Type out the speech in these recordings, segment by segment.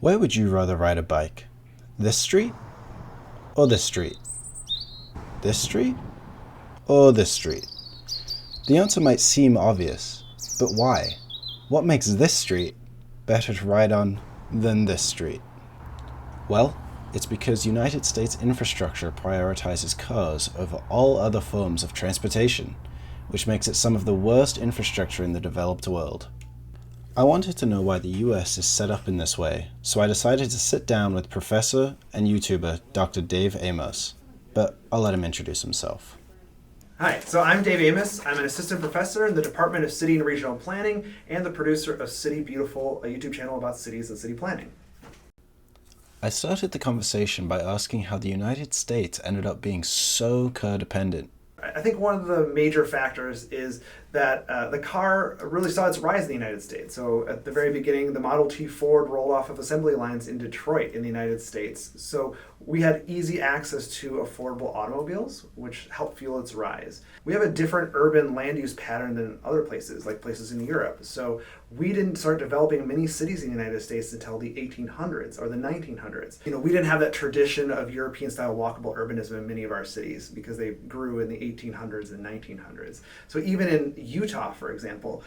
Where would you rather ride a bike? This street? Or this street? This street? Or this street? The answer might seem obvious, but why? What makes this street better to ride on than this street? Well, it's because United States infrastructure prioritizes cars over all other forms of transportation, which makes it some of the worst infrastructure in the developed world. I wanted to know why the US is set up in this way, so I decided to sit down with professor and YouTuber Dr. Dave Amos, but I'll let him introduce himself. Hi, so I'm Dave Amos. I'm an assistant professor in the Department of City and Regional Planning and the producer of City Beautiful, a YouTube channel about cities and city planning. I started the conversation by asking how the United States ended up being so car-dependent. I think one of the major factors is that the car really saw its rise in the United States. So at the very beginning, the Model T Ford rolled off of assembly lines in Detroit in the United States. So we had easy access to affordable automobiles, which helped fuel its rise. We have a different urban land use pattern than other places, like places in Europe. So we didn't start developing many cities in the United States until the 1800s or the 1900s. We didn't have that tradition of European-style walkable urbanism in many of our cities because they grew in the 1800s and 1900s. So even in Utah, for example,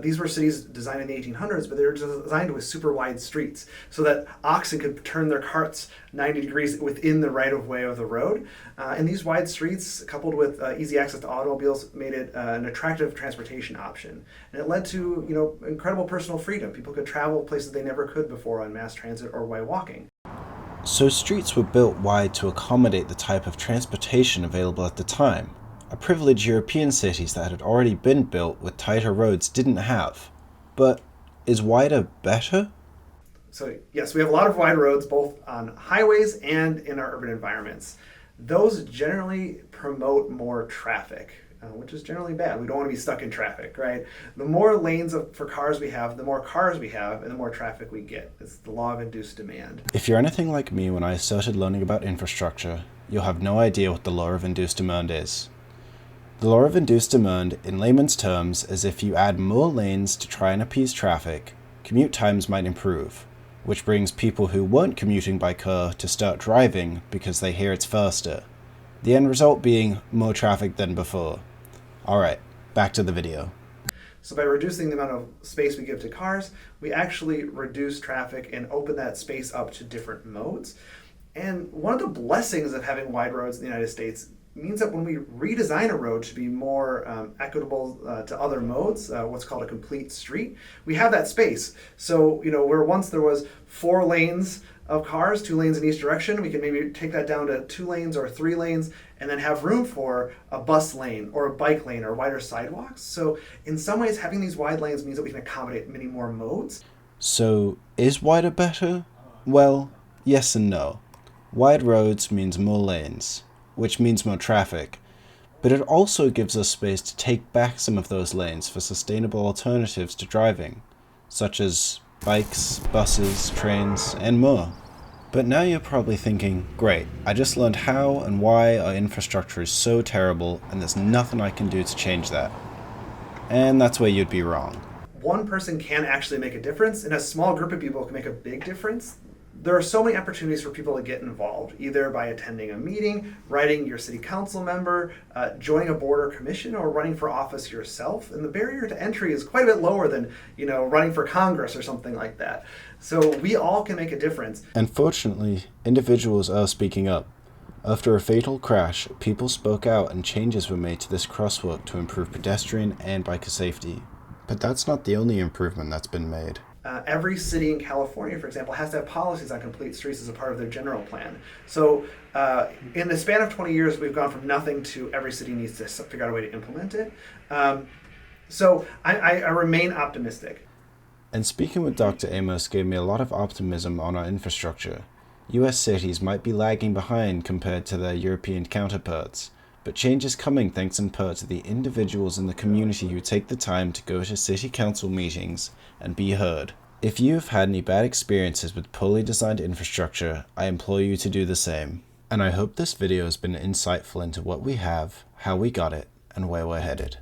these were cities designed in the 1800s, but they were designed with super wide streets so that oxen could turn their carts 90 degrees within the right-of-way of the road. And these wide streets, coupled with easy access to automobiles, made it an attractive transportation option. And it led to, incredible personal freedom. People could travel places they never could before on mass transit or by walking. So streets were built wide to accommodate the type of transportation available at the time, a privilege European cities that had already been built with tighter roads didn't have. But is wider better? So yes, we have a lot of wide roads, both on highways and in our urban environments. Those generally promote more traffic, which is generally bad. We don't want to be stuck in traffic, right? The more lanes for cars we have, the more cars we have, and the more traffic we get. It's the law of induced demand. If you're anything like me when I started learning about infrastructure, you'll have no idea what the law of induced demand is. The law of induced demand, in layman's terms, is if you add more lanes to try and appease traffic, commute times might improve, which brings people who weren't commuting by car to start driving because they hear it's faster. The end result being more traffic than before. Alright, back to the video. So by reducing the amount of space we give to cars, we actually reduce traffic and open that space up to different modes. And one of the blessings of having wide roads in the United States means that when we redesign a road to be more equitable to other modes, what's called a complete street, we have that space. So, where once there was 4 lanes of cars, 2 lanes in each direction, we can maybe take that down to 2 lanes or 3 lanes and then have room for a bus lane or a bike lane or wider sidewalks. So in some ways, having these wide lanes means that we can accommodate many more modes. So is wider better? Well, yes and no. Wide roads means more lanes, which means more traffic, but it also gives us space to take back some of those lanes for sustainable alternatives to driving, such as bikes, buses, trains, and more. But now you're probably thinking, great, I just learned how and why our infrastructure is so terrible and there's nothing I can do to change that. And that's where you'd be wrong. One person can actually make a difference, and a small group of people can make a big difference. There are so many opportunities for people to get involved, either by attending a meeting, writing your city council member, joining a board or commission, or running for office yourself. And the barrier to entry is quite a bit lower than, running for Congress or something like that. So we all can make a difference. And fortunately, individuals are speaking up. After a fatal crash, people spoke out and changes were made to this crosswalk to improve pedestrian and biker safety. But that's not the only improvement that's been made. Every city in California, for example, has to have policies on complete streets as a part of their general plan. So in the span of 20 years, we've gone from nothing to every city needs to figure out a way to implement it. So I remain optimistic. And speaking with Dr. Amos gave me a lot of optimism on our infrastructure. US cities might be lagging behind compared to their European counterparts, but change is coming thanks in part to the individuals in the community who take the time to go to city council meetings and be heard. If you have had any bad experiences with poorly designed infrastructure, I implore you to do the same. And I hope this video has been insightful into what we have, how we got it, and where we're headed.